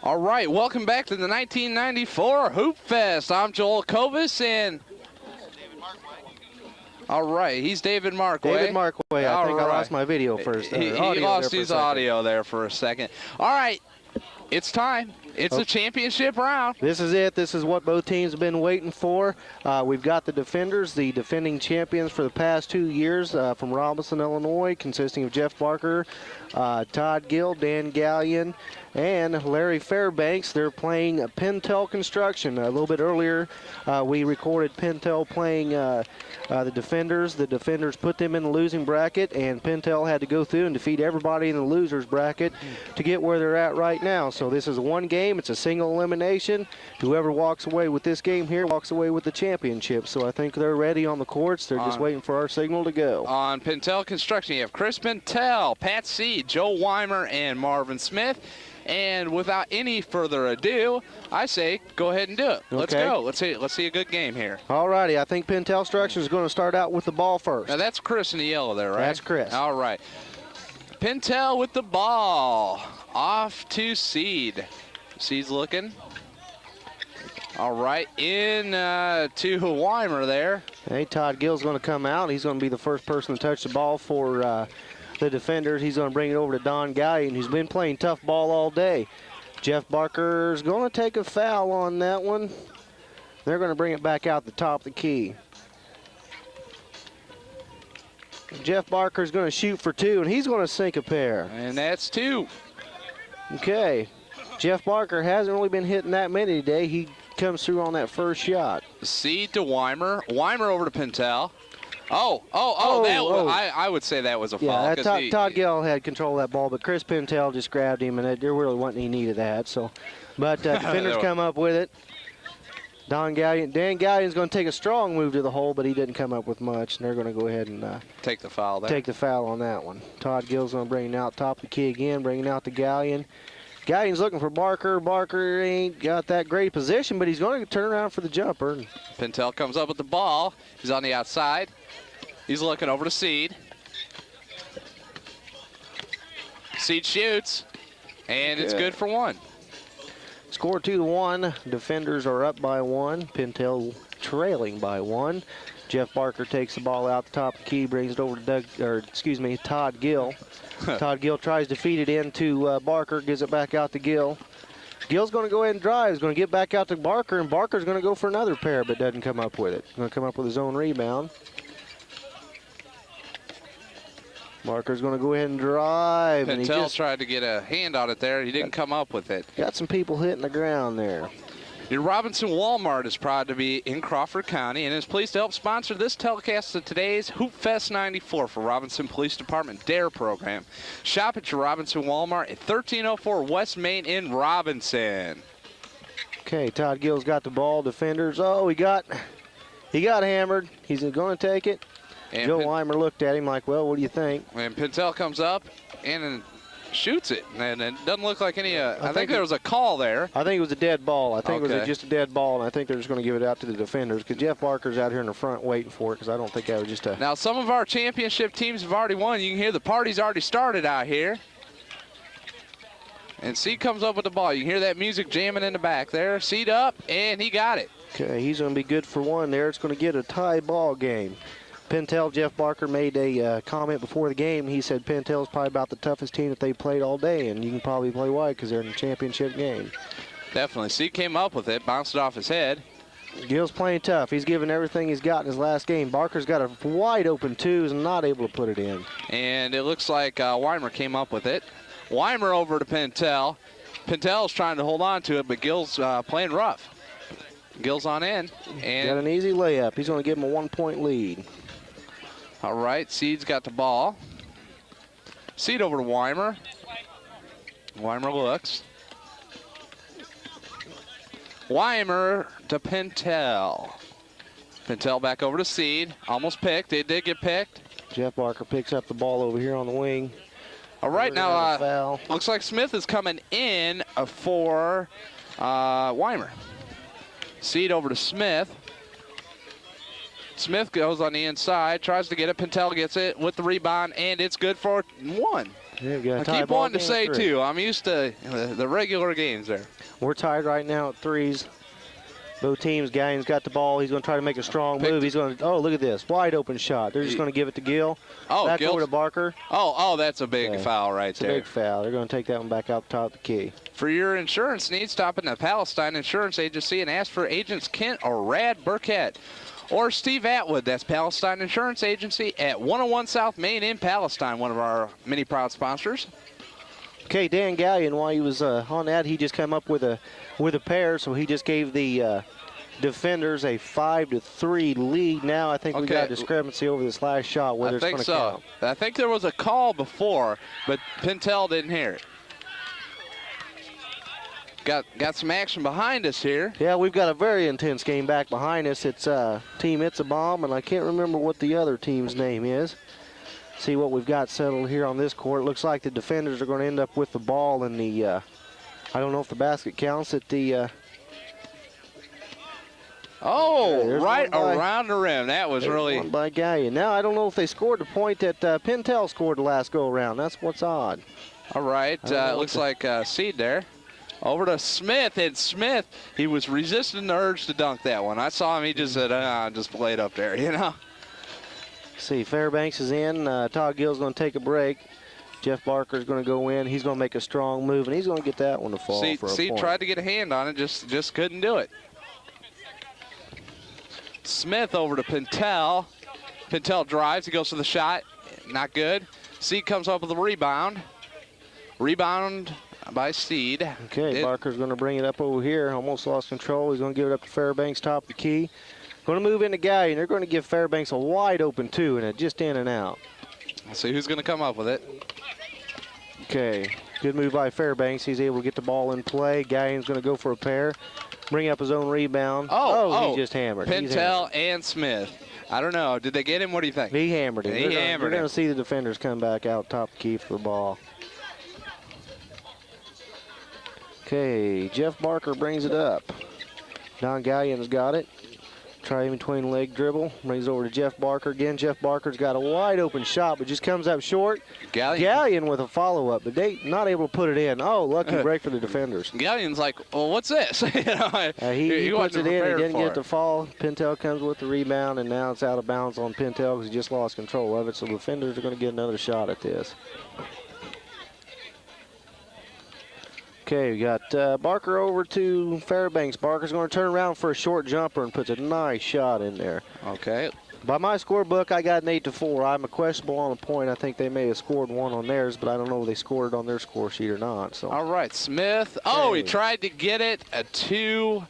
All right, welcome back to the 1994 Hoop Fest. I'm Joel Kovas, and all right, he's David Markway. David Markway. I think I lost my video first. He lost his audio there for a second. All right, it's time. It's a championship round. This is it. This is what both teams have been waiting for. We've got the defenders, the defending champions for the past 2 years from Robinson, Illinois, consisting of Jeff Barker, Todd Gill, Dan Gallion, and Larry Fairbanks. They're playing Pentel Construction. A little bit earlier, we recorded Pentel playing the defenders. The defenders put them in the losing bracket, and Pentel had to go through and defeat everybody in the losers bracket to get where they're at right now. So this is one game. It's a single elimination. Whoever walks away with this game here walks away with the championship. So I think they're ready on the courts. They're just waiting for our signal to go. On Pentel Construction, you have Chris Pentel, Pat Seed, Joe Weimer, and Marvin Smith. And without any further ado, I say go ahead and do it. Let's go. Let's see a good game here. All righty. I think Pentel Construction is going to start out with the ball first. Now that's Chris in the yellow there, right? That's Chris. All right. Pentel with the ball. Off to Seed. Seed's looking. All right. In to Weimer there. Hey, Todd Gill's going to come out. He's going to be the first person to touch the ball for the defenders. He's going to bring it over to Don Gallion, who's been playing tough ball all day. Jeff Barker's going to take a foul on that one. They're going to bring it back out the top of the key. Jeff Barker's going to shoot for two, and he's going to sink a pair. And that's two. Okay. Jeff Barker hasn't really been hitting that many today. He comes through on that first shot. Seed to Weimer. Weimer over to Pentel. I would say that was a foul. Yeah, Todd Gill had control of that ball, but Chris Pentel just grabbed him, and there really wasn't any need of that. So, but defenders come up with it. Dan Gallion's going to take a strong move to the hole, but he didn't come up with much, and they're going to go ahead and take the foul there. Take the foul on that one. Todd Gill's going to bring it out top of the key again, bringing out the Gallion. Gallion's looking for Barker. Barker ain't got that great position, but he's going to turn around for the jumper. Pentel comes up with the ball. He's on the outside. He's looking over to Seed. Seed shoots, and it's good for one. Score 2-1. Defenders are up by one. Pentel trailing by one. Jeff Barker takes the ball out the top of the key, brings it over to Todd Gill. Todd Gill tries to feed it into Barker, gives it back out to Gill. Gill's going to go ahead and drive. He's going to get back out to Barker, and Barker's going to go for another pair, but doesn't come up with it. Going to come up with his own rebound. Barker's going to go ahead and drive. Pentel tried to get a hand on it there. He didn't come up with it. Got some people hitting the ground there. Your Robinson Walmart is proud to be in Crawford County and is pleased to help sponsor this telecast of today's Hoop Fest 94 for Robinson Police Department DARE program. Shop at your Robinson Walmart at 1304 West Main in Robinson. Okay, Todd Gill's got the ball. Defenders. Oh, he got hammered. He's going to take it. And Joe Weimer looked at him like, well, what do you think? And Pentel comes up and shoots it, and it doesn't look like any. I think there was a call there. I think it was a dead ball. I think it was just a dead ball, and I think they're just going to give it out to the defenders because Jeff Barker's out here in the front waiting for it because I don't think that was just a. Now, some of our championship teams have already won. You can hear the party's already started out here. And Seed comes up with the ball. You can hear that music jamming in the back there. Seed up, and he got it. Okay, he's going to be good for one there. It's going to get a tie ball game. Pentel, Jeff Barker made a comment before the game. He said Pentel's probably about the toughest team that they played all day, and you can probably play why because they're in the championship game. Definitely. Seed came up with it, bounced it off his head. Gill's playing tough. He's given everything he's got in his last game. Barker's got a wide open twos and not able to put it in. And it looks like Weimer came up with it. Weimer over to Pentel. Pentel's trying to hold on to it, but Gill's playing rough. Gill's on in. And got an easy layup. He's going to give him a 1-point lead. All right, Seed's got the ball. Seed over to Weimer. Weimer looks. Weimer to Pentel. Pentel back over to Seed. Almost picked. It did get picked. Jeff Barker picks up the ball over here on the wing. All right, now looks like Smith is coming in for Weimer. Seed over to Smith. Smith goes on the inside, tries to get it. Pentel gets it with the rebound, and it's good for one. Yeah, we got a I tie keep ball wanting to game say, 3. too, I'm used to the regular games there. We're tied right now at 3s. Both teams, Galleon's got the ball. He's going to try to make a strong move. He's going to, oh, look at this. Wide open shot. They're just going to give it to Gill. Oh, back Gill's- over to Barker. Oh, that's a big foul right It's a there. big foul. They're going to take that one back out top of the key. For your insurance needs, stop in the Palestine Insurance Agency and ask for agents Kent or Rad Burkett or Steve Atwood. That's Palestine Insurance Agency at 101 South Main in Palestine, one of our many proud sponsors. Okay, Dan Gallion, while he was on that, he just came up with a pair, so he just gave the defenders a 5-3 lead. Now I think we got a discrepancy over this last shot, whether it's going to count. I think there was a call before, but Pintel didn't hear it. Got some action behind us here. Yeah, we've got a very intense game back behind us. It's Team It's a Bomb, and I can't remember what the other team's name is. See what we've got settled here on this court. Looks like the defenders are going to end up with the ball in the, I don't know if the basket counts at the... right around the rim. That was really... One by Gallion. Now, I don't know if they scored the point that Pintel scored the last go-around. That's what's odd. All right, it looks like Seed there. Over to Smith, and Smith, he was resisting the urge to dunk that one. I saw him, he just said, just play it up there, you know. See, Fairbanks is in. Todd Gill's going to take a break. Jeff Barker's going to go in. He's going to make a strong move, and he's going to get that one to fall for a point. Tried to get a hand on it, just couldn't do it. Smith over to Pintel. Pintel drives, he goes to the shot, not good. Seed comes up with a rebound. Rebound by Seed. Okay, Barker's going to bring it up over here. Almost lost control. He's going to give it up to Fairbanks, top of the key. Going to move into Gallion. They're going to give Fairbanks a wide open 2, and it just in and out. Let's see who's going to come up with it. Okay, good move by Fairbanks. He's able to get the ball in play. Gallion's going to go for a pair. Bring up his own rebound. He just hammered. Pintel and Smith. I don't know. Did they get him? What do you think? He hammered him. We're going to see the defenders come back out top of the key for the ball. Okay, Jeff Barker brings it up. Don Gallion's got it. Try in between leg dribble. Brings it over to Jeff Barker again. Jeff Barker's got a wide open shot, but just comes up short. Gallion with a follow-up, but they not able to put it in. Oh, lucky break for the defenders. Gallion's like, well, what's this? He puts it in. He didn't get it to fall. Pintel comes with the rebound, and now it's out of bounds on Pintel because he just lost control of it. So the defenders are going to get another shot at this. Okay, we got Barker over to Fairbanks. Barker's going to turn around for a short jumper and puts a nice shot in there. Okay. By my scorebook, I got an 8-4. I'm a questionable on a point. I think they may have scored one on theirs, but I don't know if they scored it on their score sheet or not. So. All right, Smith. Oh, he tried to get it to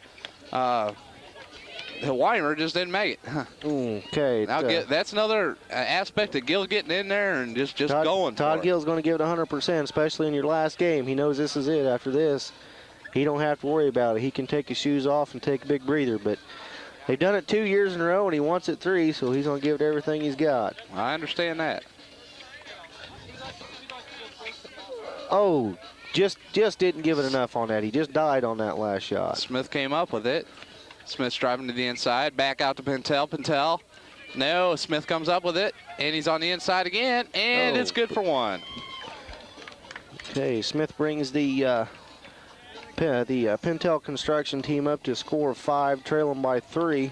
Weimer, just didn't make it. Okay. Now that's another aspect of Gill getting in there and just going. Todd Gill's going to give it 100%, especially in your last game. He knows this is it. After this, he don't have to worry about it. He can take his shoes off and take a big breather. But they've done it 2 years in a row, and he wants it 3, so he's going to give it everything he's got. I understand that. Oh, just didn't give it enough on that. He just died on that last shot. Smith came up with it. Smith's driving to the inside, back out to Pintel. Pintel, no, Smith comes up with it, and he's on the inside again, and it's good for one. Okay, Smith brings the Pintel construction team up to a score of 5, trailing by 3.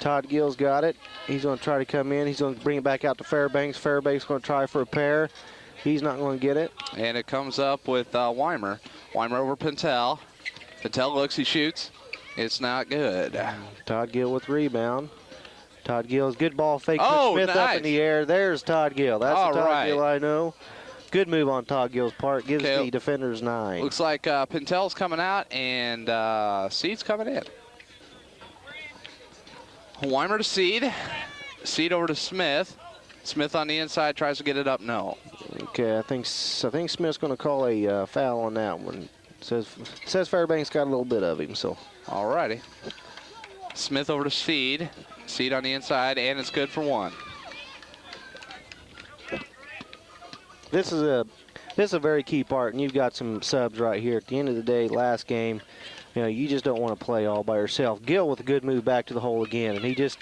Todd Gill's got it. He's going to try to come in. He's going to bring it back out to Fairbanks. Fairbanks going to try for a pair. He's not going to get it. And it comes up with Weimer. Weimer over Pintel. Pintel looks, he shoots. It's not good. Todd Gill with rebound. Todd Gill's good ball fake. Smith nice. Up in the air. There's Todd Gill. That's the Todd Gill I know. Good move on Todd Gill's part. Gives the defenders 9. Looks like Pintel's coming out and Seed's coming in. Weimer to Seed. Seed over to Smith. Smith on the inside tries to get it up. No. Okay, I think Smith's going to call a foul on that one. Says Fairbanks got a little bit of him, so. All righty. Smith over to Seed. Seed on the inside, and it's good for 1. This is a very key part, and you've got some subs right here. At the end of the day, last game, you just don't want to play all by yourself. Gill with a good move back to the hole again, and he just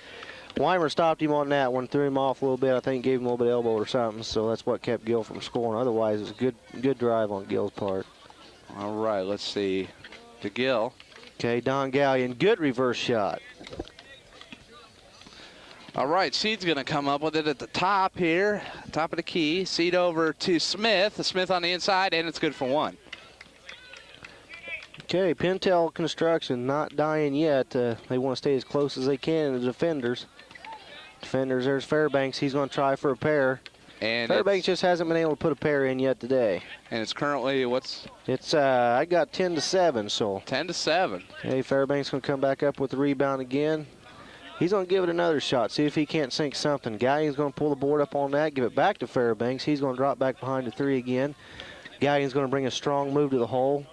Weimer stopped him on that one, threw him off a little bit. I think gave him a little bit of elbow or something, so that's what kept Gill from scoring. Otherwise, it was a good drive on Gill's part. All right, let's see. To Gill. Okay, Don Gallion, good reverse shot. All right, Seed's going to come up with it at the top here, top of the key. Seed over to Smith. Smith on the inside, and it's good for one. Okay, Pintel Construction not dying yet. They want to stay as close as they can to the defenders. Defenders, there's Fairbanks. He's going to try for a pair. And Fairbanks just hasn't been able to put a pair in yet today. And it's currently, what's? It's, I got 10-7, so. 10-7. Okay, Fairbanks going to come back up with the rebound again. He's going to give it another shot, see if he can't sink something. Gallion's going to pull the board up on that, give it back to Fairbanks. He's going to drop back behind the three again. Gallion's going to bring a strong move to the hole.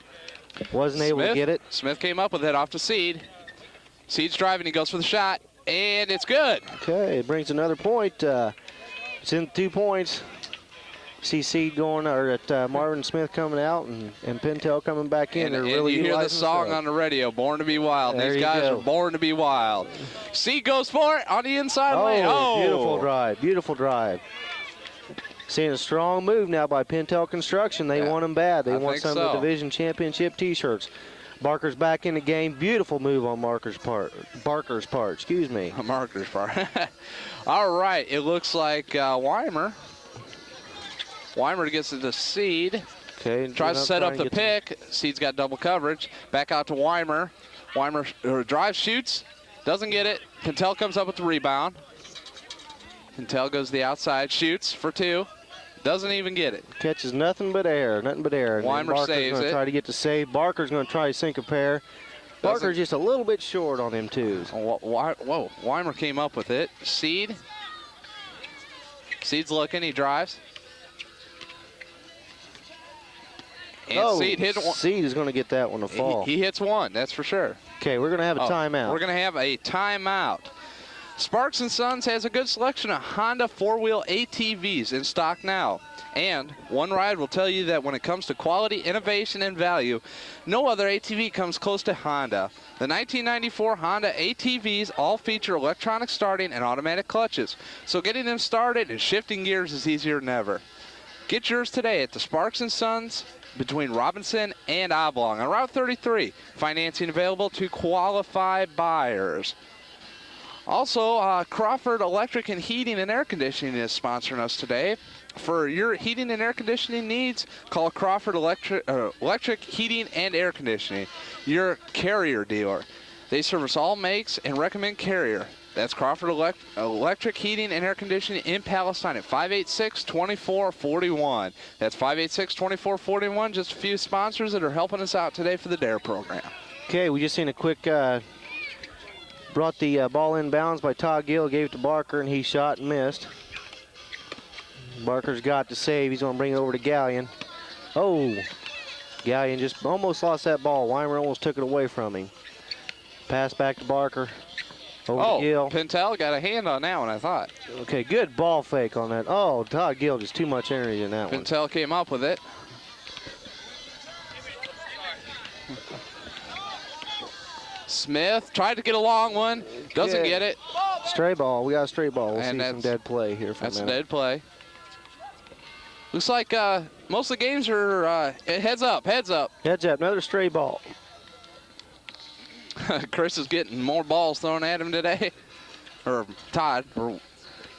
Wasn't able to get it. Smith came up with it off to Seed. Seed's driving, he goes for the shot, and it's good. Okay, it brings another point. It's in 2 points. See Seed going, or at Marvin Smith coming out and Pintel coming back in. And really you hear the utilizing song on the radio, Born to be Wild. There These you guys go. are born to be wild. Seed goes for it on the inside lane. Oh, beautiful drive, beautiful drive. Seeing a strong move now by Pintel Construction. They want them bad. They want some of the division championship T-shirts. Barker's back in the game. Beautiful move on Barker's part. Excuse me. Marker's part. All right, it looks like Weimer. Weimer gets it to Seed. Okay. Tries to set up the pick. Seed's got double coverage. Back out to Weimer. Weimer drives, shoots, doesn't get it. Pintel comes up with the rebound. Pintel goes to the outside, shoots for two. Doesn't even get it. Catches nothing but air. And Weimer Barker's saves going to it. try to get the save. Barker's going to try to sink a pair. Barker's just a little bit short on them twos. Whoa, Weimer came up with it. Seed's looking, he drives. And Seed hit one. Seed is going to get that one to fall. He hits one, that's for sure. Okay, we're going to have a timeout. We're going to have a timeout. Sparks & Sons has a good selection of Honda four-wheel ATVs in stock now. And one ride will tell you that when it comes to quality, innovation, and value, no other ATV comes close to Honda. The 1994 Honda ATVs all feature electronic starting and automatic clutches, so getting them started and shifting gears is easier than ever. Get yours today at the Sparks & Sons between Robinson and Oblong on Route 33. Financing available to qualified buyers. Also, Crawford Electric and Heating and Air Conditioning is sponsoring us today. For your heating and air conditioning needs, call Crawford Electric Heating and Air Conditioning, your Carrier dealer. They service all makes and recommend Carrier. That's Crawford Electric Heating and Air Conditioning in Palestine at 586-2441. That's 586-2441. Just a few sponsors that are helping us out today for the DARE program. Okay, we just seen a quick... brought the ball inbounds by Todd Gill, gave it to Barker, and he shot and missed. Barker's got to save. He's going to bring it over to Gallion. Oh, Gallion just almost lost that ball. Weimer almost took it away from him. Pass back to Barker. Over to Gill. Pintel got a hand on that one, I thought. Okay, good ball fake on that. Oh, Todd Gill, just too much energy in that one. Pintel came up with it. Smith tried to get a long one. Doesn't get it. Stray ball. We got a stray ball. We'll And see some dead play here for a minute. That's a dead play. Looks like most of the games are heads up, heads up. Heads up. Another stray ball. Chris is getting more balls thrown at him today. Or Todd.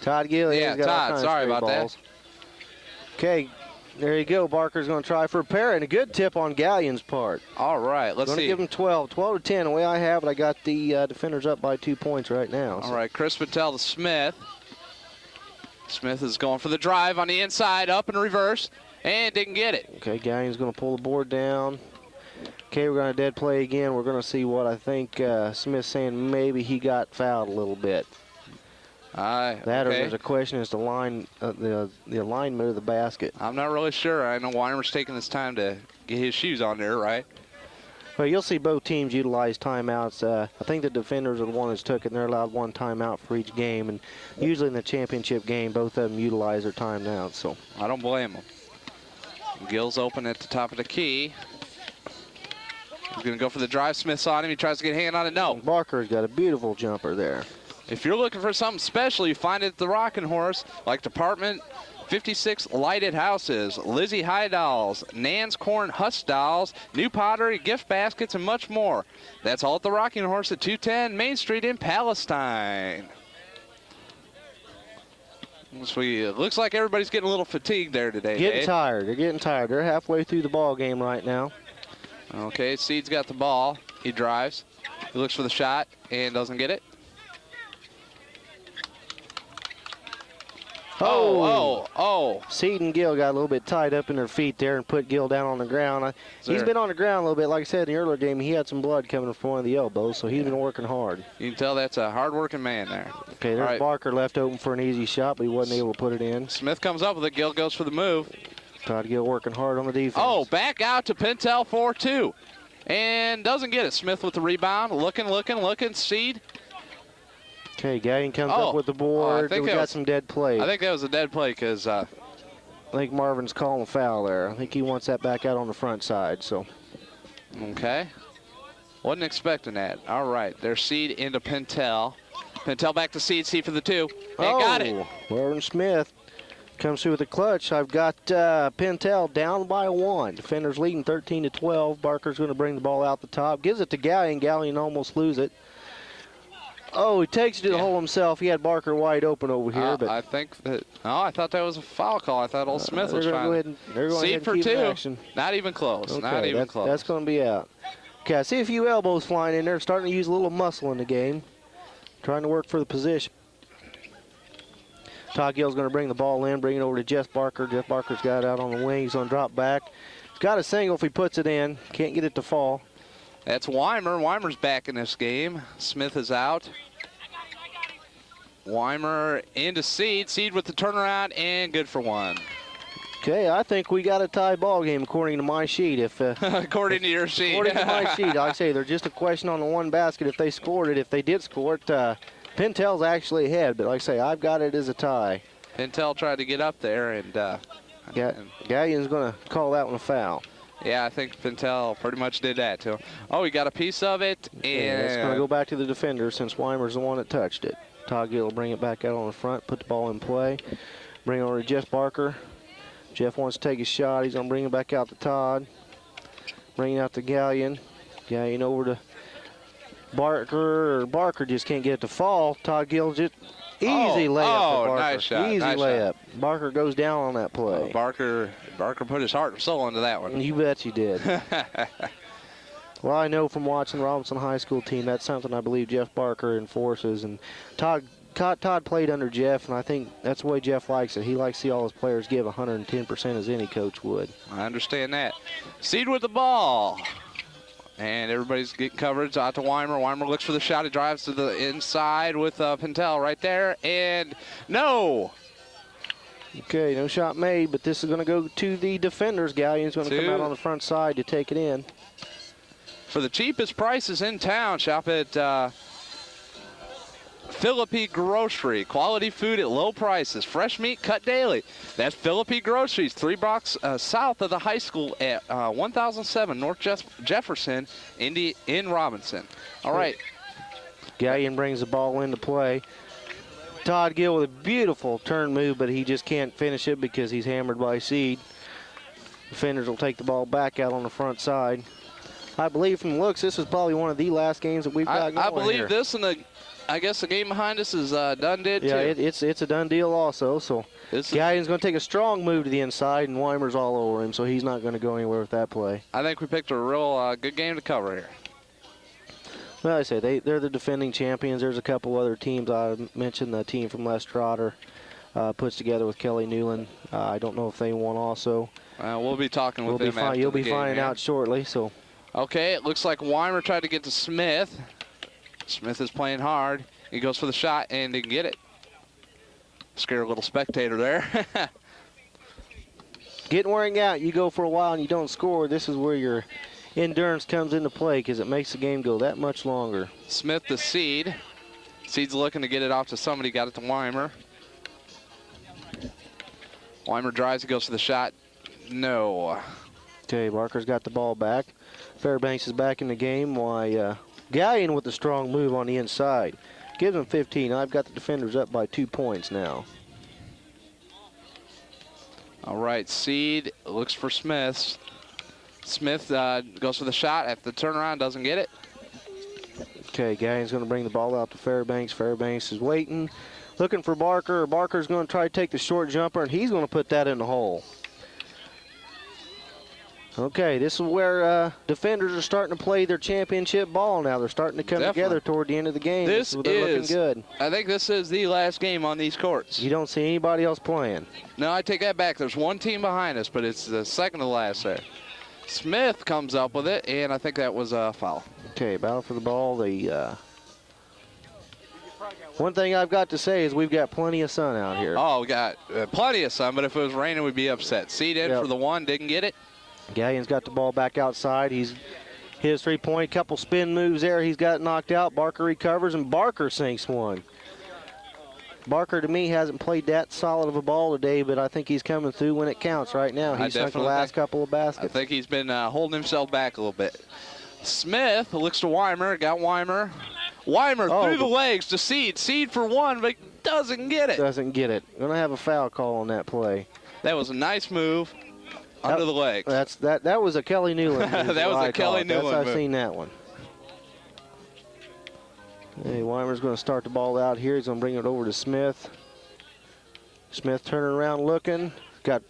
Todd Gill. Yeah, got all Todd. kinds of Sorry stray about balls. Okay, there you go. Barker's going to try for a pair, and a good tip on Gallion's part. All right, let's see. Going to give him 12 to 10. The way I have it, I got the defenders up by 2 points right now. All right, Chris Pintel to Smith. Smith is going for the drive on the inside, up and reverse, and didn't get it. Okay, Gallion's going to pull the board down. Okay, we're going to dead play again. We're going to see what I think Smith's saying. Maybe he got fouled a little bit. Or there's a question as to the alignment of the basket. I'm not really sure. I know Weimer's taking this time to get his shoes on there, right? Well, you'll see both teams utilize timeouts. I think the defenders are the ones that took it, and they're allowed one timeout for each game. And usually in the championship game, both of them utilize their timeouts. So I don't blame them. Gill's open at the top of the key. He's going to go for the drive. Smith's on him. He tries to get a hand on it. No. Barker's got a beautiful jumper there. If you're looking for something special, you find it at the Rockin' Horse, like Department 56 lighted houses, Lizzie High Dolls, Nan's Corn Husk Dolls, new pottery, gift baskets, and much more. That's all at the Rocking Horse at 210 Main Street in Palestine. So it looks like everybody's getting a little fatigued there today. Getting tired. They're getting tired. They're halfway through the ball game right now. Okay, Seed's got the ball. He drives. He looks for the shot and doesn't get it. Oh. Seed and Gill got a little bit tied up in their feet there and put Gill down on the ground. He's been on the ground a little bit. Like I said in the earlier game, he had some blood coming from one of the elbows, so he's been working hard. You can tell that's a hard-working man there. Okay, there's Barker left open for an easy shot, but he wasn't able to put it in. Smith comes up with it. Gill goes for the move. Todd Gill working hard on the defense. Oh, back out to Pintel 4-2. And doesn't get it. Smith with the rebound. Looking. Seed. Okay, Gallion comes up with the board. We got some dead play. I think that was a dead play because I think Marvin's calling a foul there. I think he wants that back out on the front side. So. Okay. Wasn't expecting that. All right, there's Seed into Pintel. Pintel back to Seed. Seed for the 2. And got it. Marvin Smith comes through with a clutch. I've got Pintel down by 1. Defenders leading 13-12. Barker's going to bring the ball out the top. Gives it to Gallion. Gallion almost loses it. Oh, he takes it to the hole himself. He had Barker wide open over here. But I think that. Oh, I thought that was a foul call. I thought Old Smith was trying. They're going Seed for 2. Not even close. Okay, not even close. That's going to be out. Okay, I see a few elbows flying in there. Starting to use a little muscle in the game. Trying to work for the position. Todd Gill's going to bring the ball in, bring it over to Jeff Barker. Jeff Barker's got it out on the wing. He's going to drop back. He's got a single if he puts it in. Can't get it to fall. That's Weimer. Weimer's back in this game. Smith is out. Weimer into Seed. Seed with the turnaround and good for 1. Okay, I think we got a tie ball game according to my sheet. According to your sheet. According to my sheet, like I say, they're just a question on the one basket if they scored it. If they did score it, Pintel's actually ahead. But like I say, I've got it as a tie. Pintel tried to get up there and. Gallion's going to call that one a foul. Yeah, I think Pintel pretty much did that to him. Oh, he got a piece of it. And it's going to go back to the defender since Weimer's the one that touched it. Todd Gill will bring it back out on the front, put the ball in play. Bring it over to Jeff Barker. Jeff wants to take a shot. He's going to bring it back out to Todd. Bring it out to Gallion. Gallion over to Barker. Barker just can't get it to fall. Todd Gill just easy layup for Barker. Nice shot. Easy nice layup. Shot. Barker goes down on that play. Barker put his heart and soul into that one. You bet you did. Well, I know from watching the Robinson High School team, that's something I believe Jeff Barker enforces. And Todd played under Jeff, and I think that's the way Jeff likes it. He likes to see all his players give 110% as any coach would. I understand that. Seed with the ball. And everybody's getting coverage out to Weimer. Weimer looks for the shot. He drives to the inside with Pintel right there. And no. Okay, no shot made, but this is going to go to the defenders. Gallion's going to come out on the front side to take it in. For the cheapest prices in town, shop at Philippi Grocery. Quality food at low prices. Fresh meat cut daily. That's Philippi Groceries, 3 blocks south of the high school at 1007 North Jefferson in Robinson. All right. Gallion brings the ball into play. Todd Gill with a beautiful turn move, but he just can't finish it because he's hammered by Seed. Defenders will take the ball back out on the front side. I believe from looks, this is probably one of the last games that we've got going I believe here. this and I guess the game behind us is done too. Yeah, it's a done deal also. So Gallion's going to take a strong move to the inside, and Weimer's all over him, so he's not going to go anywhere with that play. I think we picked a real good game to cover here. Well, I say they're the defending champions. There's a couple other teams. I mentioned the team from Les Trotter puts together with Kelly Newland. I don't know if they won also. We'll be talking with them after You'll the be game, finding out shortly. So. Okay, it looks like Weimer tried to get to Smith. Smith is playing hard. He goes for the shot and didn't get it. Scare a little spectator there. Getting wearing out. You go for a while and you don't score. This is where your endurance comes into play because it makes the game go that much longer. Smith the Seed. Seed's looking to get it off to somebody. Got it to Weimer. Weimer drives. He goes for the shot. No. Okay, Barker's got the ball back. Fairbanks is back in the game. Gallion with a strong move on the inside. Gives them 15. I've got the defenders up by 2 points now. All right, Seed looks for Smith. Smith goes for the shot. At the turnaround, doesn't get it. Okay, Gallian's going to bring the ball out to Fairbanks. Fairbanks is waiting, looking for Barker. Barker's going to try to take the short jumper, and he's going to put that in the hole. Okay, this is where defenders are starting to play their championship ball now. They're starting to come together toward the end of the game. They're looking good. I think this is the last game on these courts. You don't see anybody else playing. No, I take that back. There's one team behind us, but it's the second to last there. Smith comes up with it, and I think that was a foul. Okay, battle for the ball. One thing I've got to say is we've got plenty of sun out here. Oh, we got plenty of sun, but if it was raining, we'd be upset. Seed in for the one, didn't get it. Gallian's got the ball back outside. He's his three-point, couple spin moves there. He's got knocked out. Barker recovers, and Barker sinks one. Barker, to me, hasn't played that solid of a ball today, but I think he's coming through when it counts right now. He's sunk the last couple of baskets. I think he's been holding himself back a little bit. Smith looks to Weimer, got Weimer. Weimer through the legs to Seed. Seed for one, but doesn't get it. Doesn't get it. Going to have a foul call on that play. That was a nice move under the legs. That was a Kelly Newland move. That was a Kelly Newland move. I've seen that one. Hey, Weimer's going to start the ball out here. He's going to bring it over to Smith. Smith turning around looking. Got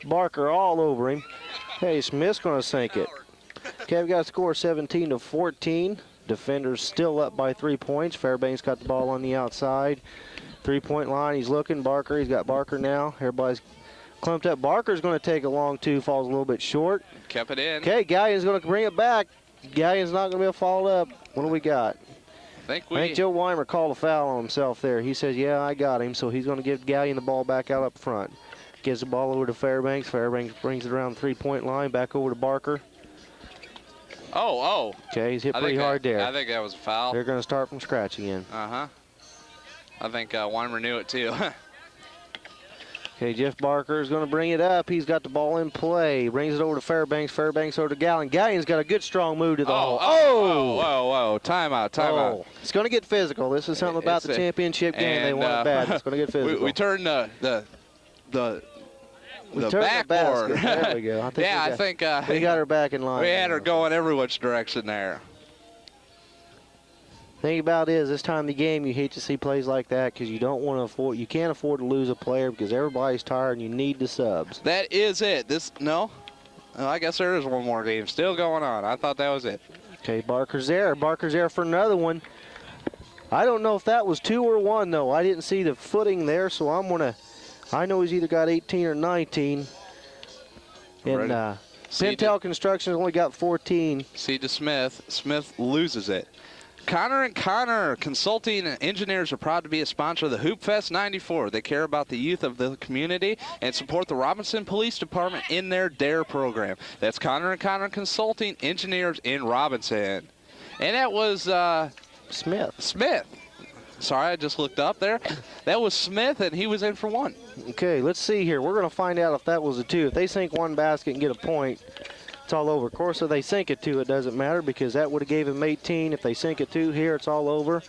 Barker all over him. Hey, Smith's going to sink it. Okay, we've got a score 17-14. Defenders still up by 3 points. Fairbanks got the ball on the outside. 3-point line. He's looking. Barker. He's got Barker now. Everybody's clumped up. Barker's going to take a long two. Falls a little bit short. Kept it in. Okay, Gallian's going to bring it back. Gallian's not going to be able to follow up. What do we got? I think Joe Weimer called a foul on himself there. He says, yeah, I got him. So he's going to give Gallian the ball back out up front. Gives the ball over to Fairbanks. Fairbanks brings it around the 3-point line. Back over to Barker. Oh. Okay, he's hit pretty hard there. I think that was a foul. They're going to start from scratch again. Uh-huh. I think Weimer knew it too. Okay, Jeff Barker is going to bring it up. He's got the ball in play. Brings it over to Fairbanks. Fairbanks over to Gallian. Gallian's got a good strong move to the hole. Whoa. Timeout. It's going to get physical. This is something about the championship game. They want it bad. It's going to get physical. We turned the turned backboard. The there we go. I think we got her back in line. We had her going every which direction there. Thing about it is, this time of the game, you hate to see plays like that because you don't want to afford. You can't afford to lose a player because everybody's tired and you need the subs. That is it. I guess there is one more game still going on. I thought that was it. Okay, Barker's there. Barker's there for another one. I don't know if that was 2 or 1 though. I didn't see the footing there, so I'm gonna. I know he's either got 18 or 19. And Pentel Construction's only got 14. Seed to Smith. Smith loses it. Connor & Connor Consulting Engineers are proud to be a sponsor of the Hoop Fest 94. They care about the youth of the community and support the Robinson Police Department in their DARE program. That's Connor & Connor Consulting Engineers in Robinson. And that was Smith. Sorry, I just looked up there. That was Smith, and he was in for 1. Okay, let's see here. We're going to find out if that was a 2. If they sink 1 basket and get a point, it's all over. Of course, if they sink it 2, it doesn't matter because that would have gave them 18. If they sink it 2 here, it's all over.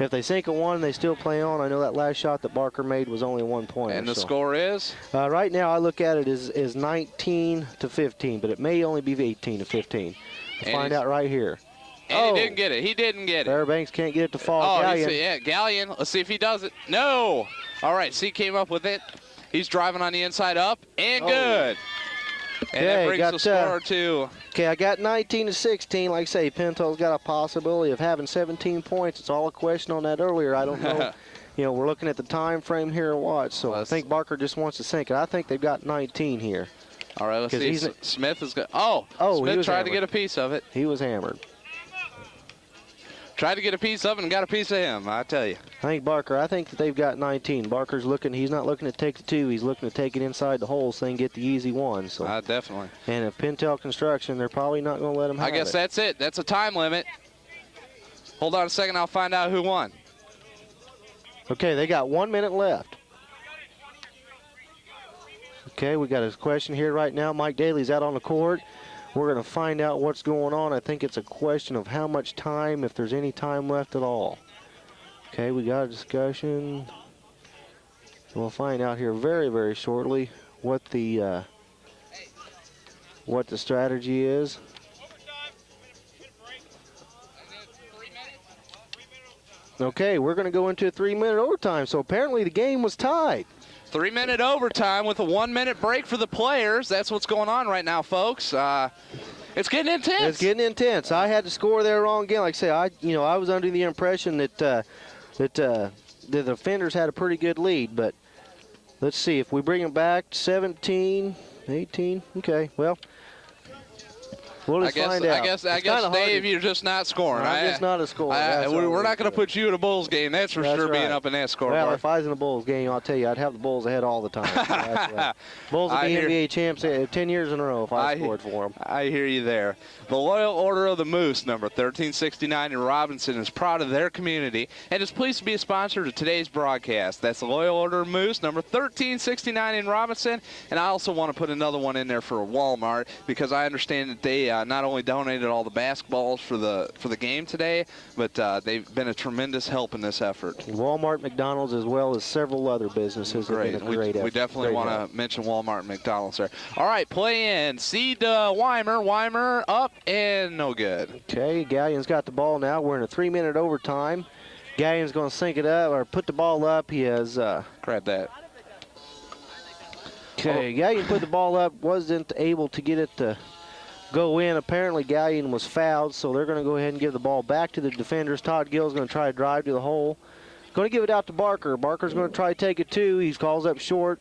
If they sink a 1, they still play on. I know that last shot that Barker made was only 1 point. And the score is? Right now, I look at it as 19-15, but it may only be 18-15. We'll find out right here. And he didn't get it. Fairbanks can't get it to fall. Gallian. Gallian. Let's see if he does it. No. All right, C came up with it. He's driving on the inside up, and good. And that brings the score to... Okay, I got 19-16. Like I say, Pentel's got a possibility of having 17 points. It's all a question on that earlier. I don't know. We're looking at the time frame here and watch. So I think Barker just wants to sink it. I think they've got 19 here. All right, let's see. Smith is good. Smith tried to get a piece of it. He was hammered. Tried to get a piece of it and got a piece of him, I tell you. I think that they've got 19. Barker's looking, he's not looking to take the 2. He's looking to take it inside the hole so they can get the easy 1. So definitely. And if Pentel Construction, they're probably not going to let him have it. I guess that's it. That's a time limit. Hold on a second. I'll find out who won. Okay, they got 1 minute left. Okay, we got a question here right now. Mike Daly's out on the court. We're going to find out what's going on. I think it's a question of how much time, if there's any time left at all. Okay, we got a discussion. We'll find out here very, very shortly what the strategy is. Okay, we're going to go into a 3-minute overtime. So apparently the game was tied. 3-minute overtime with a 1-minute break for the players. That's what's going on right now, folks. It's getting intense. It's getting intense. I had to score there wrong again. Like I say, I was under the impression that the defenders had a pretty good lead. But let's see if we bring them back 17, 18. Okay, well. We'll just find out. I guess, Dave, you're just not scoring. I'm just not a scorer. We're not going to put you in a Bulls game. That's for sure, being up in that scoreboard. Well, if I was in a Bulls game, I'll tell you, I'd have the Bulls ahead all the time. So that's right. Bulls would be NBA champs 10 years in a row if I scored for them. I hear you there. The Loyal Order of the Moose, number 1369 in Robinson, is proud of their community and is pleased to be a sponsor of today's broadcast. That's the Loyal Order of Moose, number 1369 in Robinson. And I also want to put another one in there for Walmart because I understand that they not only donated all the basketballs for the game today, but they've been a tremendous help in this effort. Walmart, McDonald's, as well as several other businesses. Great. Have been a great effort. We definitely want to mention Walmart and McDonald's there. All right, play in. Seed Weimer. Weimer up and no good. Okay, Gallion's got the ball now. We're in a 3-minute overtime. Gallion's going to sink it up or put the ball up. He has grab that. Okay, Gallion put the ball up, wasn't able to get it to go in. Apparently Gallion was fouled, so they're going to go ahead and give the ball back to the defenders. Todd Gill's going to try to drive to the hole. Going to give it out to Barker. Barker's going to try to take it too. He calls up short.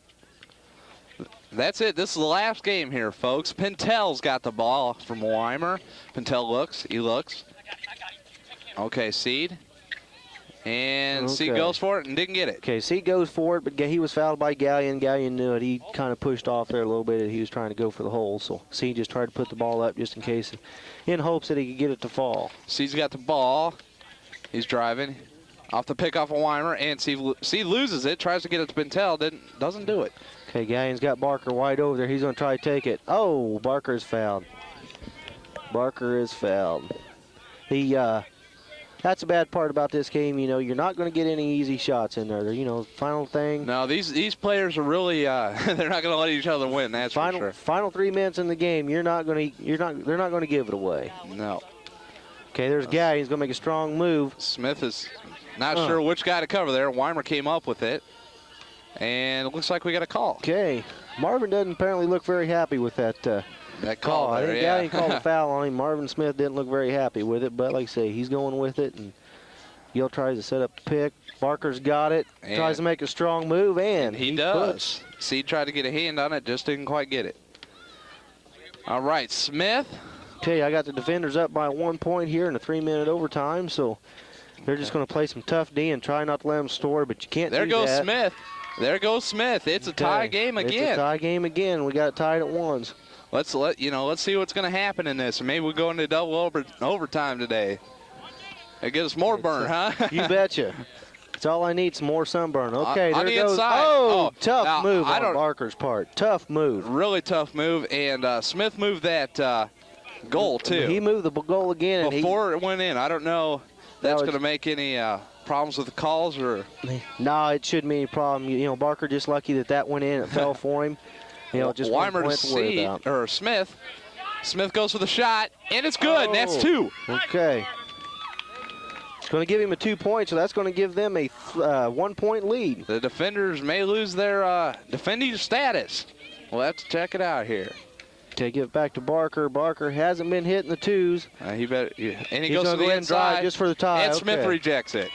That's it. This is the last game here, folks. Pentel's got the ball from Weimer. Pentel looks. He looks. Okay, Seed. And Seed goes for it and didn't get it. Okay, Seed goes for it, but he was fouled by Gallion. Gallion knew it. He kind of pushed off there a little bit. He was trying to go for the hole, so Seed just tried to put the ball up just in case, in hopes that he could get it to fall. Seed's got the ball. He's driving. Off the pick off of Weimer, and Seed loses it, tries to get it to Pentel, doesn't do it. Okay, Gallion's got Barker wide over there. He's going to try to take it. Oh, Barker is fouled. Barker is fouled. That's a bad part about this game. You know, you're not going to get any easy shots in there. You know, final thing. No, these players are really they're not going to let each other win. That's for sure. Final 3 minutes in the game. They're not going to give it away. No. Okay, there's Gallion. He's going to make a strong move. Smith is not sure which guy to cover there. Weimer came up with it. And it looks like we got a call. Okay. Marvin doesn't apparently look very happy with that call. I think Gallion called a foul on him. Marvin Smith didn't look very happy with it, but like I say, he's going with it. And Gill tries to set up the pick. Barker's got it. And tries to make a strong move, and he does. Seed tried to get a hand on it, just didn't quite get it. All right, Smith. Okay, I got the defenders up by 1 point here in a 3-minute overtime, so they're just going to play some tough D and try not to let them score, but you can't do that. There goes Smith. There goes Smith. It's a tie game again. It's a tie game again. We got it tied at ones. Let's see what's going to happen in this. Maybe we go into double overtime today. It gives us more burn, huh? You betcha. That's all I need, some more sunburn. Okay, on there the goes. Inside. Oh, tough move on Barker's part. Tough move. Really tough move, and Smith moved that goal too. He moved the goal again. Before it went in. I don't know if that's going to make any problems with the calls or. No, it shouldn't be any problem. You know, Barker just lucky that went in. It fell for him. You know, just Weimer to Seed, or Smith. Smith goes for the shot, and it's good. And that's 2. Okay. It's going to give him a 2 point, so that's going to give them a 1 point lead. The defenders may lose their defending status. We'll have to check it out here. Okay, give it back to Barker. Barker hasn't been hitting the 2s. And he goes to the inside just for the tie. And Smith rejects it.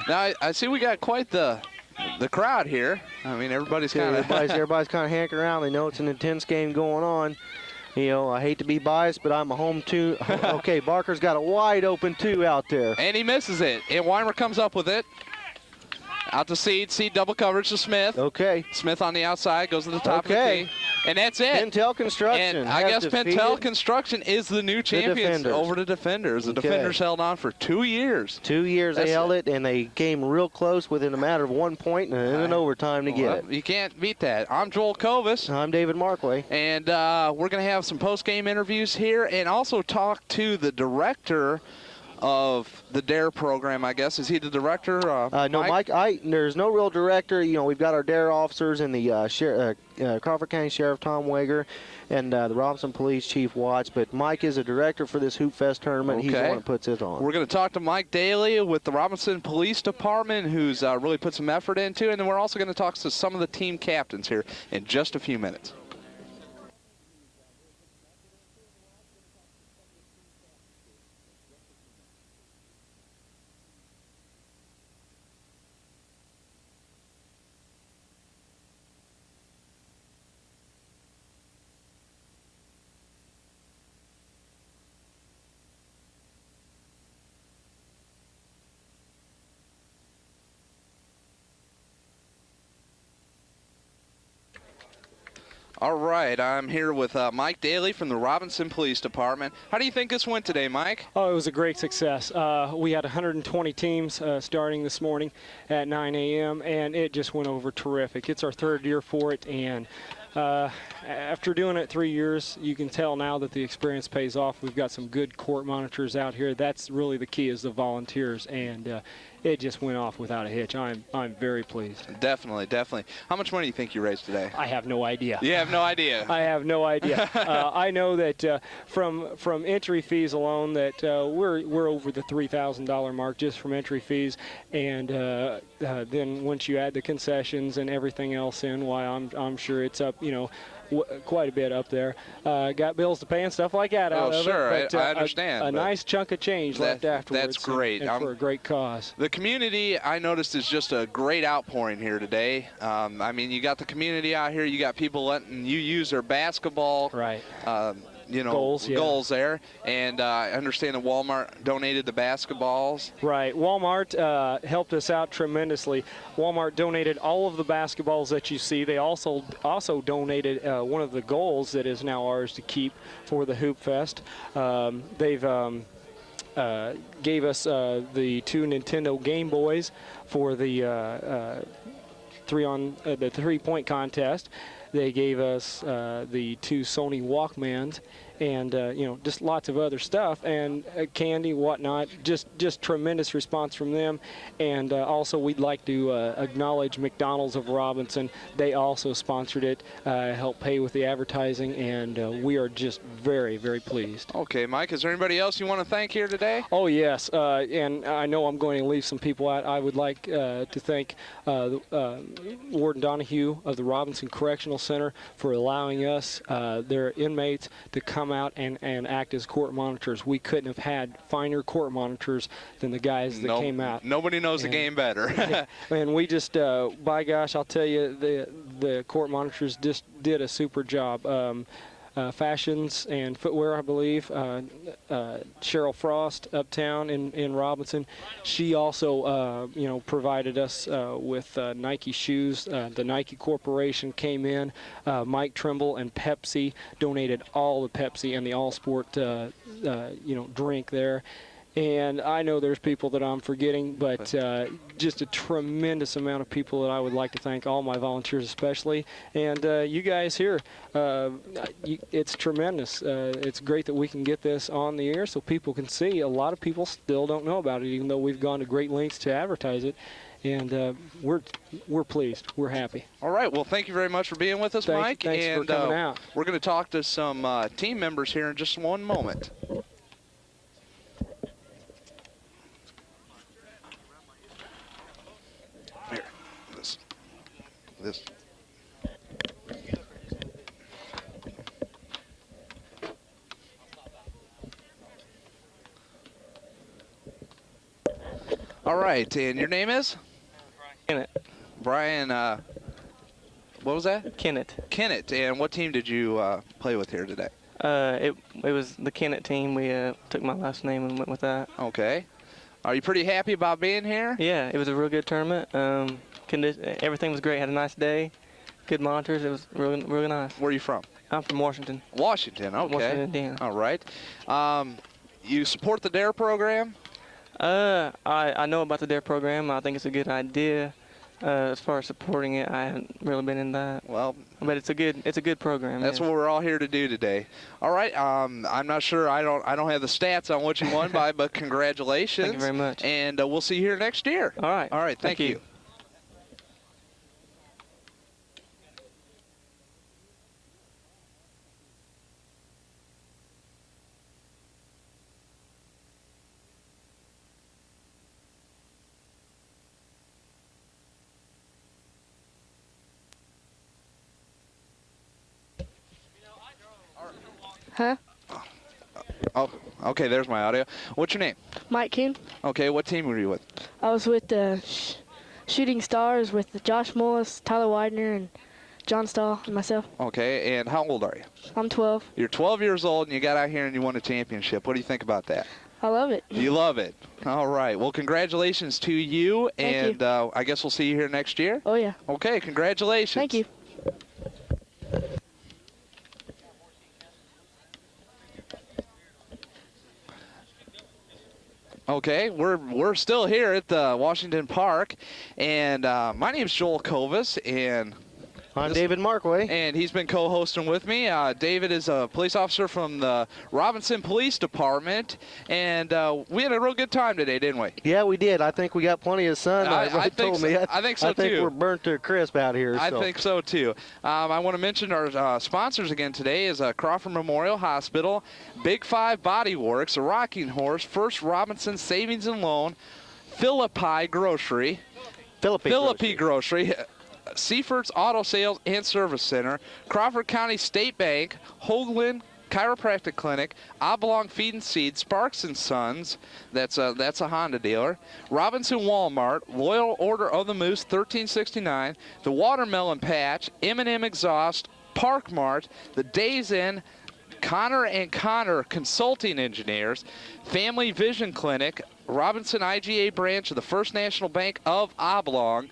Now I see we got quite the crowd here. I mean, everybody's kind of everybody's kind of hankering around. They know it's an intense game going on. You know, I hate to be biased, but I'm a home 2. Okay, Barker's got a wide open 2 out there. And he misses it. And Weimer comes up with it. Out to Seed. Seed double coverage to Smith. Okay. Smith on the outside, goes to the top of the key. And that's it. Pentel Construction. And I guess Pentel Construction is the new champions over the Defenders. The Defenders held on for 2 years. 2 years they held it, and they came real close within a matter of 1 point and in an overtime to get it. You can't beat that. I'm Joel Kovas. I'm David Markley. And we're going to have some post-game interviews here and also talk to the director of the DARE program, I guess. Is he the director? No, Mike. There's no real director. You know, we've got our DARE officers and the Crawford County Sheriff Tom Wager and the Robinson Police Chief Watts. But Mike is a director for this Hoop Fest tournament. Okay. He's the one that puts it on. We're going to talk to Mike Daly with the Robinson Police Department, who's really put some effort into it. And then we're also going to talk to some of the team captains here in just a few minutes. All right, I'm here with Mike Daly from the Robinson Police Department. How do you think this went today, Mike? Oh, it was a great success. We had 120 teams starting this morning at 9 a.m., and it just went over terrific. It's our third year for it, and after doing it 3 years, you can tell now that the experience pays off. We've got some good court monitors out here. That's really the key, is the volunteers, and it just went off without a hitch. I'm very pleased. Definitely, definitely. How much money do you think you raised today? I have no idea. You have no idea? I have no idea. I know that from entry fees alone that we're over the $3,000 mark just from entry fees, and then once you add the concessions and everything else in, why I'm sure it's up, you know, quite a bit up there. Got bills to pay and stuff like that out of sure, it. But, I understand. A nice chunk of change left afterwards. That's great. And for a great cause. The community, I noticed, is just a great outpouring here today. I mean, you got the community out here. You got people letting you use their basketball. Right. Goals there. And I understand that Walmart donated the basketballs. Right. Walmart helped us out tremendously. Walmart donated all of the basketballs that you see. They also donated one of the goals that is now ours to keep for the Hoop Fest. They've gave us the 2 Nintendo Game Boys for the 3-point contest. They gave us the 2 Sony Walkmans, and just lots of other stuff, and candy, whatnot. Just tremendous response from them. And also, we'd like to acknowledge McDonald's of Robinson. They also sponsored it, helped pay with the advertising, and we are just very, very pleased. Okay, Mike, is there anybody else you want to thank here today? Oh, yes, and I know I'm going to leave some people out. I would like to thank Warden Donahue of the Robinson Correctional Center for allowing us, their inmates, to come out and act as court monitors. We couldn't have had finer court monitors than the guys that came out. Nobody knows the game better. And we just, by gosh, I'll tell you, the court monitors just did a super job. Fashions and footwear, I believe. Cheryl Frost uptown in Robinson, she also provided us with Nike shoes. The Nike Corporation came in. Mike Trimble and Pepsi donated all the Pepsi and the All Sport drink there. And I know there's people that I'm forgetting, but just a tremendous amount of people that I would like to thank, all my volunteers especially. And you guys here, it's tremendous. It's great that we can get this on the air so people can see. A lot of people still don't know about it, even though we've gone to great lengths to advertise it. And we're pleased. We're happy. All right. Well, thank you very much for being with us, Mike. Thanks for coming out. We're going to talk to some team members here in just one moment. Here, this. All right, and your name is? Kennett. Brian, what was that? Kennett. Kennett, and what team did you play with here today? It was the Kennett team. We took my last name and went with that. Okay. Are you pretty happy about being here? Yeah, it was a real good tournament. Everything was great. Had a nice day. Good monitors. It was really nice. Where are you from? I'm from Washington. Washington, okay. Washington, Indiana. All right. You support the DARE program? I know about the DARE program. I think it's a good idea. As far as supporting it, I haven't really been in that. Well, But it's a good program. that's yeah. what we're all here to do today. All right. I'm not sure. I don't have the stats on what you won by, but congratulations. Thank you very much. And we'll see you here next year. All right. All right. Thank you. Huh? Oh, okay. There's my audio. What's your name? Mike Kuhn. Okay. What team were you with? I was with the Shooting Stars with Josh Mullis, Tyler Widener, and John Stahl, and myself. Okay. And how old are you? I'm 12. You're 12 years old, and you got out here and you won a championship. What do you think about that? I love it. You love it. All right. Well, congratulations to you, Thank and I guess we'll see you here next year. Oh, yeah. Okay. Congratulations. Thank you. Okay, we're still here at the Washington Park, and my name is Joel Kovas, and I'm David Markway. and he's been co-hosting with me. David is a police officer from the Robinson Police Department, and we had a real good time today, didn't we? Yeah, we did. I think we got plenty of sun. I Everybody think told so. me. I think so, I think too. we're burnt to a crisp out here. I so. think so too. I want to mention our sponsors again today is Crawford Memorial Hospital, Big Five Body Works, The Rocking Horse, First Robinson Savings and Loan, Philippi Grocery, Philippi Grocery, Seaford's Auto Sales and Service Center, Crawford County State Bank, Hoagland Chiropractic Clinic, Oblong Feed and Seed, Sparks and Sons, that's a Honda dealer, Robinson Walmart, Loyal Order of the Moose 1369, the Watermelon Patch, M&M Exhaust, Park Mart, the Days Inn, Connor and Connor Consulting Engineers, Family Vision Clinic, Robinson IGA branch of the First National Bank of Oblong,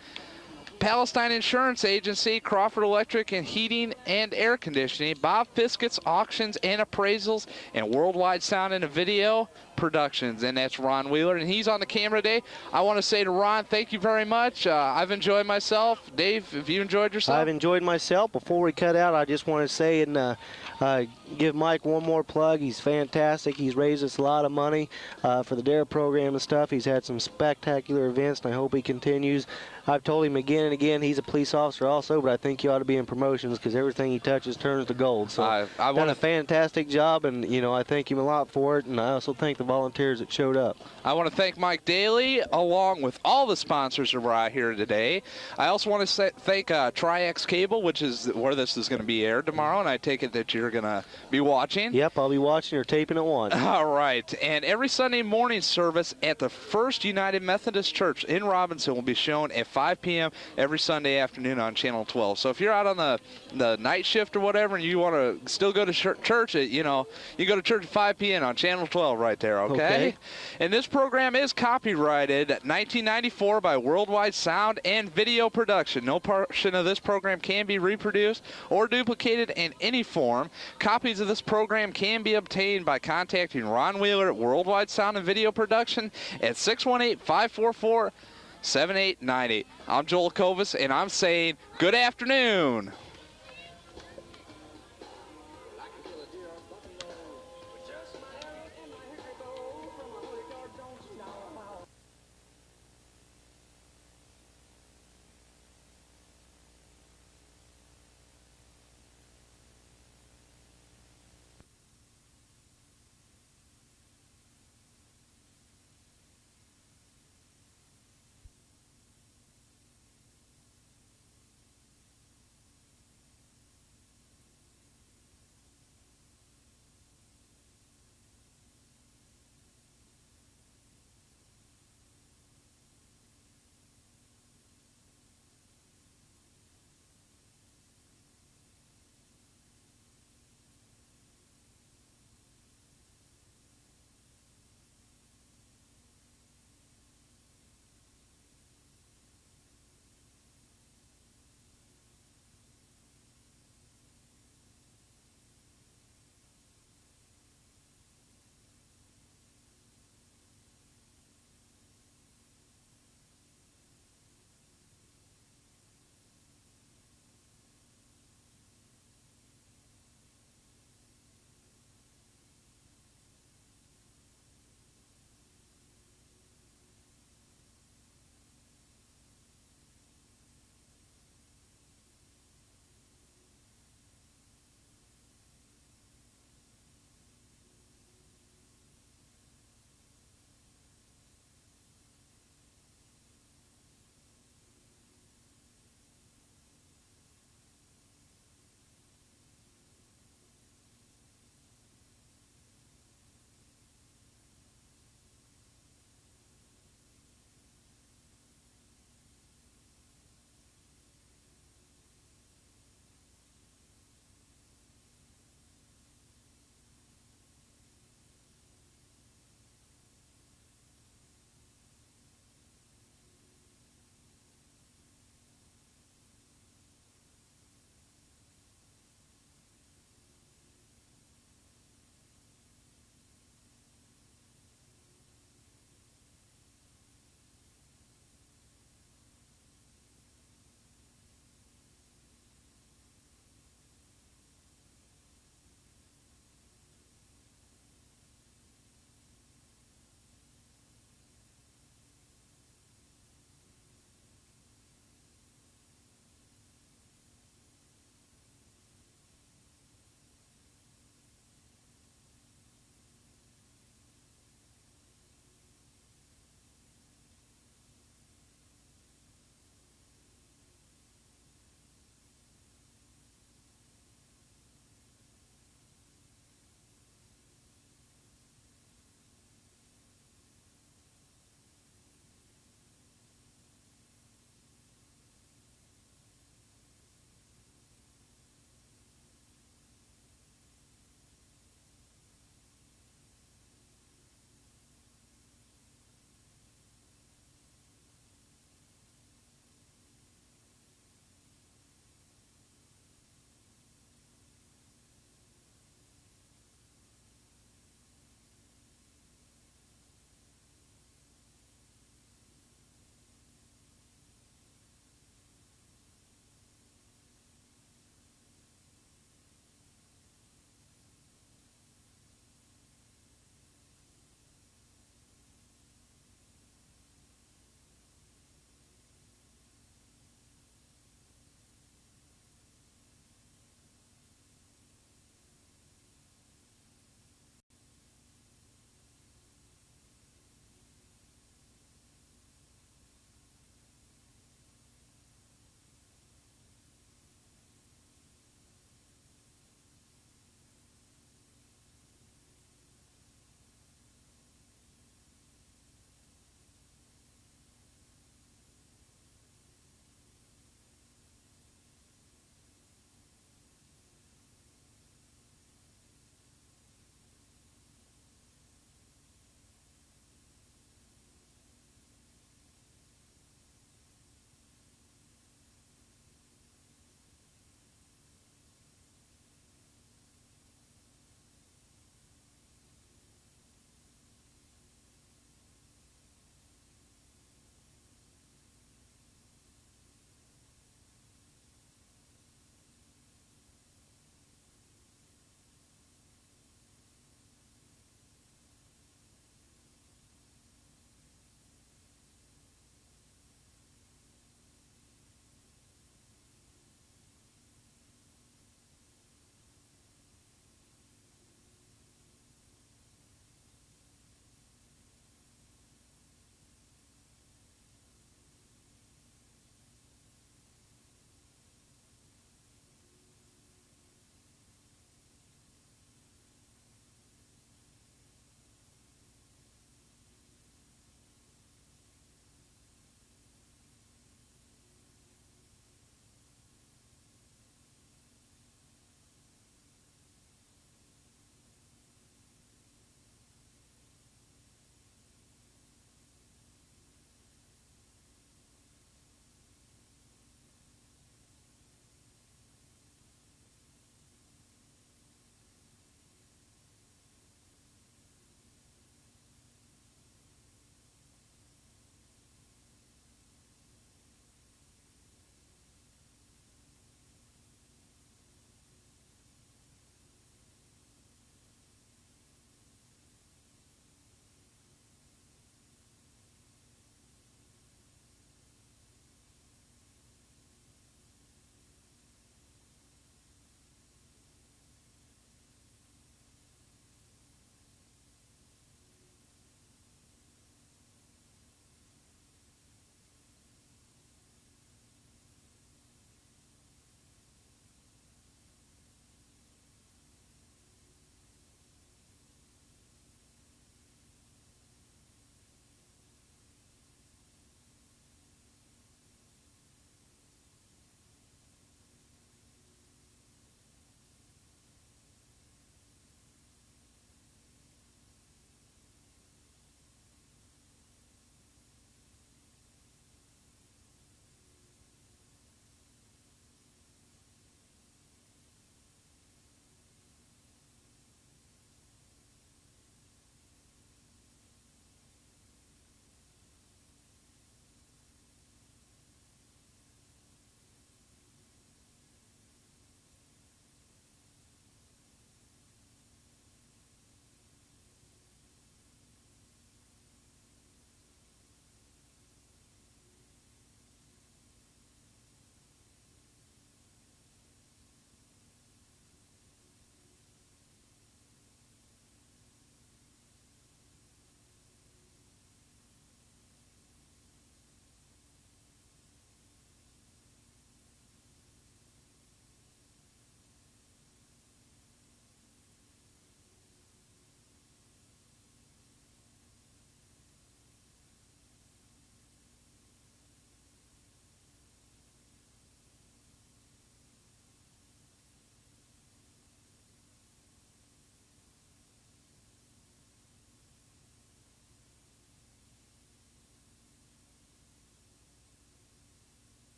Palestine Insurance Agency, Crawford Electric and Heating and Air Conditioning, Bob Fiskett's Auctions and Appraisals, and Worldwide Sound and Video Productions. And that's Ron Wheeler, and he's on the camera today. I want to say to Ron, thank you very much. I've enjoyed myself. Dave, have you enjoyed yourself? I've enjoyed myself. Before we cut out, I just want to say and give Mike one more plug. He's fantastic. He's raised us a lot of money for the DARE program and stuff. He's had some spectacular events, and I hope he continues. I've told him again and again he's a police officer also, but I think he ought to be in promotions because everything he touches turns to gold. So I done want a fantastic job, and I thank him a lot for it, and I also thank the volunteers that showed up. I want to thank Mike Daly, along with all the sponsors that were out here today. I also want to thank Tri-X Cable, which is where this is going to be aired tomorrow, and I take it that you're going to be watching. Yep, I'll be watching or taping at 1. All right, and every Sunday morning service at the First United Methodist Church in Robinson will be shown at 5 p.m. every Sunday afternoon on Channel 12. So if you're out on the night shift or whatever and you want to still go to church, you go to church at 5 p.m. on Channel 12 right there, okay? And this program is copyrighted 1994 by Worldwide Sound and Video Production. No portion of this program can be reproduced or duplicated in any form. Copies of this program can be obtained by contacting Ron Wheeler at Worldwide Sound and Video Production at 618-544-7898. I'm Joel Kovas, and I'm saying good afternoon.